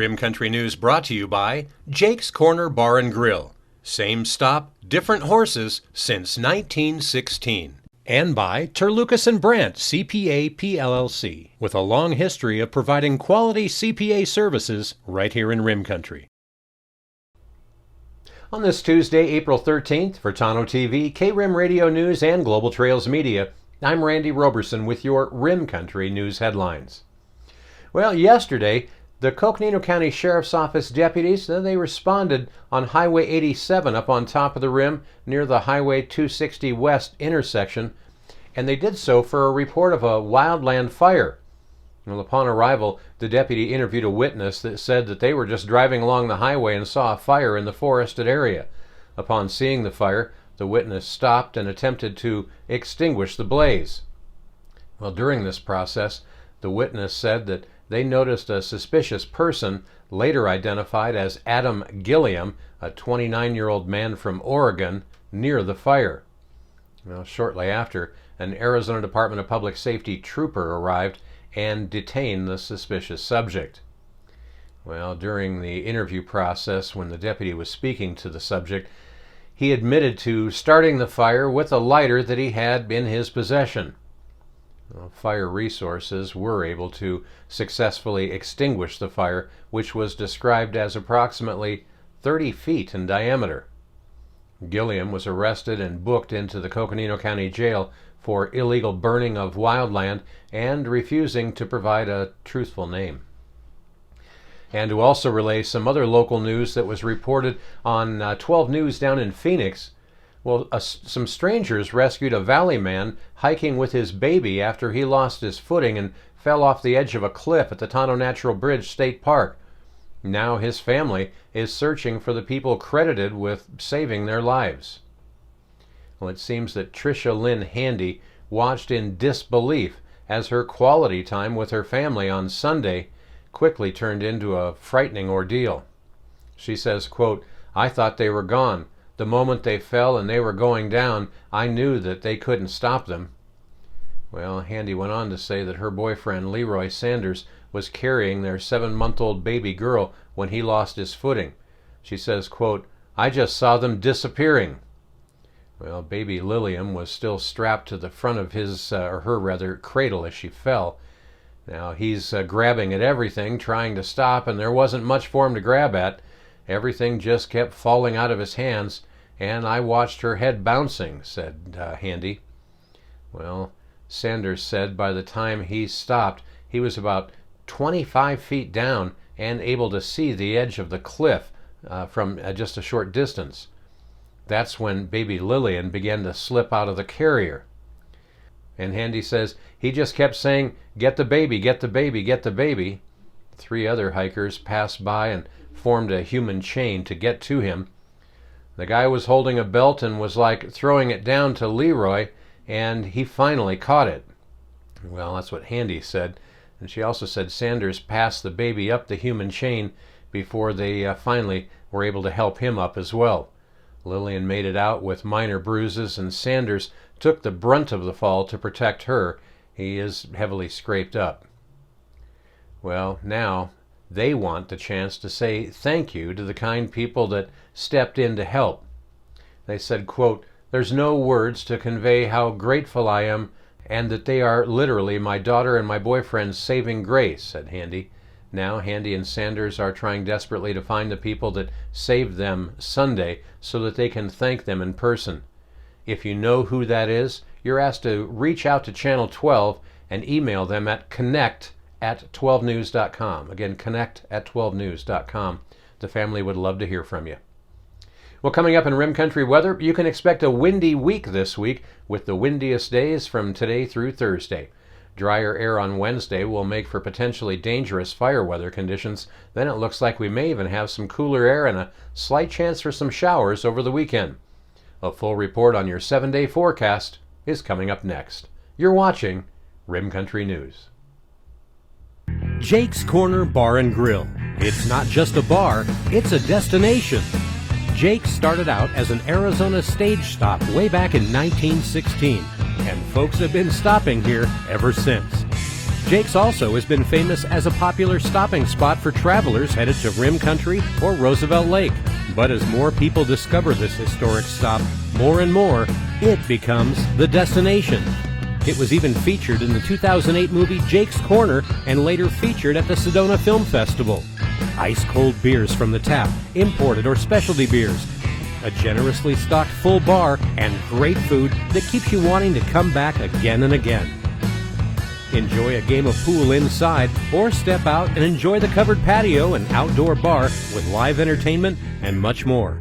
Rim Country News brought to you by Jake's Corner Bar and Grill. Same stop, different horses since 1916. And by Terlucas and Brandt CPA PLLC, with a long history of providing quality CPA services right here in Rim Country. On this Tuesday, April 13th, for Tonto TV, K-Rim Radio News, and Global Trails Media, I'm Randy Roberson with your Rim Country News headlines. Well, yesterday, the Coconino County Sheriff's Office deputies, they responded on Highway 87 up on top of the rim near the Highway 260 West intersection, and they did so for a report of a wildland fire. Well, upon arrival, the deputy interviewed a witness that said that they were just driving along the highway and saw a fire in the forested area. Upon seeing the fire, the witness stopped and attempted to extinguish the blaze. Well, during this process, the witness said that they noticed a suspicious person, later identified as Adam Gilliam, a 29-year-old man from Oregon, near the fire. Well, shortly after, an Arizona Department of Public Safety trooper arrived and detained the suspicious subject. Well, during the interview process, when the deputy was speaking to the subject, he admitted to starting the fire with a lighter that he had in his possession. Well, fire resources were able to successfully extinguish the fire, which was described as approximately 30 feet in diameter. Gilliam was arrested and booked into the Coconino County Jail for illegal burning of wildland and refusing to provide a truthful name. And to also relay some other local news that was reported on 12 News down in Phoenix, well, some strangers rescued a valley man hiking with his baby after he lost his footing and fell off the edge of a cliff at the Tonto Natural Bridge State Park. Now his family is searching for the people credited with saving their lives. Well, it seems that Tricia Lynn Handy watched in disbelief as her quality time with her family on Sunday quickly turned into a frightening ordeal. She says, quote, "I thought they were gone. The moment they fell and they were going down, I knew that they couldn't stop them." Well, Handy went on to say that her boyfriend, Leroy Sanders, was carrying their 7-month-old baby girl when he lost his footing. She says, quote, "I just saw them disappearing." Well, baby Lillian was still strapped to the front of her cradle as she fell. Now, he's grabbing at everything, trying to stop, and there wasn't much for him to grab at. Everything just kept falling out of his hands, and I watched her head bouncing, said Handy. Well, Sanders said by the time he stopped, he was about 25 feet down and able to see the edge of the cliff from just a short distance. That's when baby Lillian began to slip out of the carrier. And Handy says he just kept saying, "Get the baby, get the baby, get the baby." 3 other hikers passed by and formed a human chain to get to him. The guy was holding a belt and was like throwing it down to Leroy, and he finally caught it. Well, that's what Handy said. And she also said Sanders passed the baby up the human chain before they finally were able to help him up as well. Lillian made it out with minor bruises, and Sanders took the brunt of the fall to protect her. He is heavily scraped up. Well, now they want the chance to say thank you to the kind people that stepped in to help. They said, quote, "There's no words to convey how grateful I am and that they are literally my daughter and my boyfriend's saving grace," said Handy. Now Handy and Sanders are trying desperately to find the people that saved them Sunday so that they can thank them in person. If you know who that is, you're asked to reach out to Channel 12 and email them at connect@12news.com. Again, connect@12news.com. The family would love to hear from you. Well, coming up in Rim Country weather, you can expect a windy week this week with the windiest days from today through Thursday. Drier air on Wednesday will make for potentially dangerous fire weather conditions. Then it looks like we may even have some cooler air and a slight chance for some showers over the weekend. A full report on your 7-day forecast is coming up next. You're watching Rim Country News. Jake's Corner Bar and Grill. It's not just a bar, it's a destination. Jake started out as an Arizona stage stop way back in 1916, and folks have been stopping here ever since. Jake's also has been famous as a popular stopping spot for travelers headed to Rim Country or Roosevelt Lake. But as more people discover this historic stop, more and more, it becomes the destination. It was even featured in the 2008 movie Jake's Corner and later featured at the Sedona Film Festival. Ice-cold beers from the tap, imported or specialty beers, a generously stocked full bar, and great food that keeps you wanting to come back again and again. Enjoy a game of pool inside or step out and enjoy the covered patio and outdoor bar with live entertainment and much more.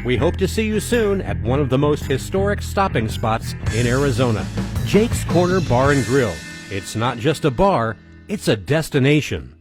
We hope to see you soon at one of the most historic stopping spots in Arizona, Jake's Corner Bar and Grill. It's not just a bar, it's a destination.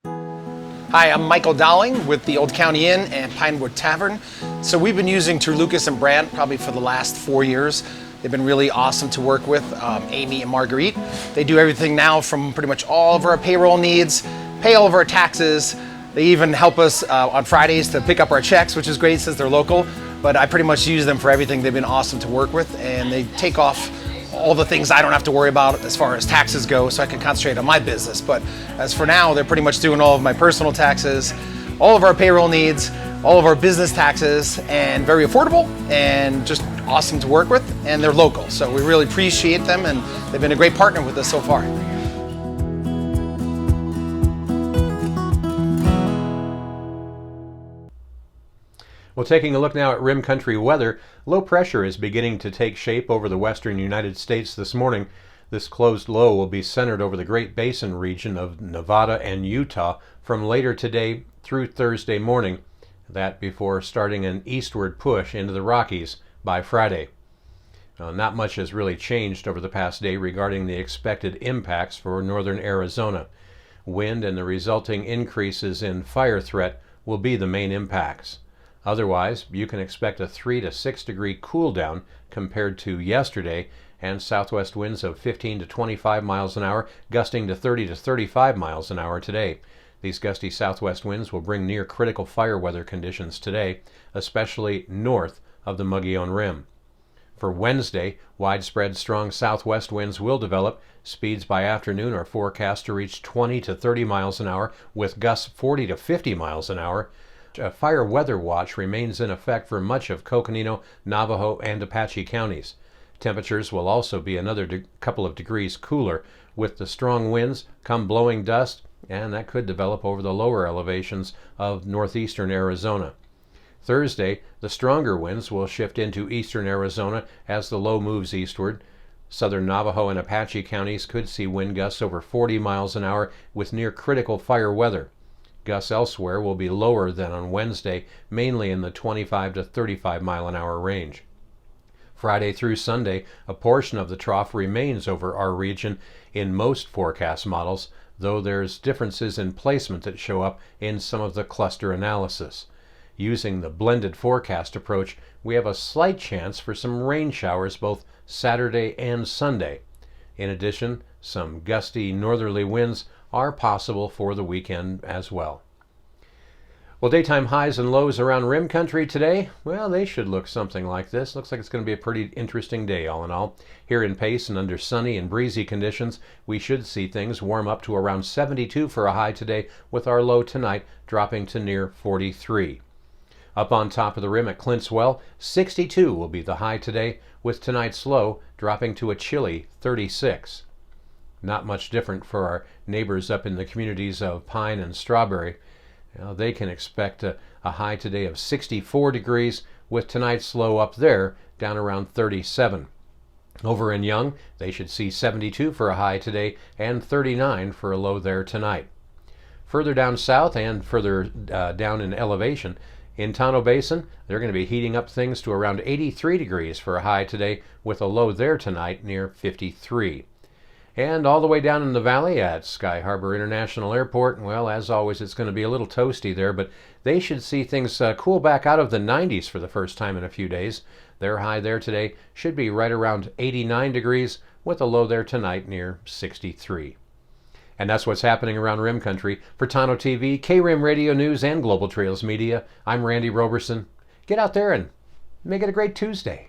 Hi, I'm Michael Dowling with the Old County Inn and Pinewood Tavern. So we've been using Lucas and Brandt probably for the last 4 years. They've been really awesome to work with, Amy and Marguerite. They do everything now from pretty much all of our payroll needs, pay all of our taxes. They even help us on Fridays to pick up our checks, which is great since they're local. But I pretty much use them for everything. They've been awesome to work with, and they take off all the things I don't have to worry about as far as taxes go, so I can concentrate on my business. But as for now, they're pretty much doing all of my personal taxes, all of our payroll needs, all of our business taxes, and very affordable and just awesome to work with, and they're local. So we really appreciate them, and they've been a great partner with us so far. Well, taking a look now at Rim Country weather, low pressure is beginning to take shape over the western United States this morning. This closed low will be centered over the Great Basin region of Nevada and Utah from later today through Thursday morning. That before starting an eastward push into the Rockies by Friday. Not much has really changed over the past day regarding the expected impacts for northern Arizona. Wind and the resulting increases in fire threat will be the main impacts. Otherwise, you can expect a 3 to 6 degree cool down compared to yesterday, and southwest winds of 15 to 25 miles an hour, gusting to 30 to 35 miles an hour today. These gusty southwest winds will bring near critical fire weather conditions today, especially north of the Mogollon Rim. For Wednesday, widespread strong southwest winds will develop. Speeds by afternoon are forecast to reach 20 to 30 miles an hour, with gusts 40 to 50 miles an hour. A fire weather watch remains in effect for much of Coconino, Navajo, and Apache counties. Temperatures will also be another couple of degrees cooler, with the strong winds come blowing dust, and that could develop over the lower elevations of northeastern Arizona. Thursday, the stronger winds will shift into eastern Arizona as the low moves eastward. Southern Navajo and Apache counties could see wind gusts over 40 miles an hour with near critical fire weather. Gusts elsewhere will be lower than on Wednesday, mainly in the 25 to 35 mile an hour range. Friday through Sunday, a portion of the trough remains over our region in most forecast models, though there's differences in placement that show up in some of the cluster analysis. Using the blended forecast approach, we have a slight chance for some rain showers both Saturday and Sunday. In addition, some gusty northerly winds are possible for the weekend as well. Well, daytime highs and lows around Rim Country today, well, they should look something like this. Looks like it's going to be a pretty interesting day all in all. Here in Pace and under sunny and breezy conditions, we should see things warm up to around 72 for a high today, with our low tonight dropping to near 43. Up on top of the rim at Clintswell, 62 will be the high today, with tonight's low dropping to a chilly 36. Not much different for our neighbors up in the communities of Pine and Strawberry. They can expect a high today of 64 degrees, with tonight's low up there down around 37. Over in Young, they should see 72 for a high today and 39 for a low there tonight. Further down south and further down in elevation, in Tonto Basin, they're going to be heating up things to around 83 degrees for a high today, with a low there tonight near 53. And all the way down in the valley at Sky Harbor International Airport, well, as always, it's going to be a little toasty there, but they should see things cool back out of the 90s for the first time in a few days. Their high there today should be right around 89 degrees, with a low there tonight near 63. And that's what's happening around Rim Country. For Tonto TV, K-Rim Radio News, and Global Trails Media, I'm Randy Roberson. Get out there and make it a great Tuesday.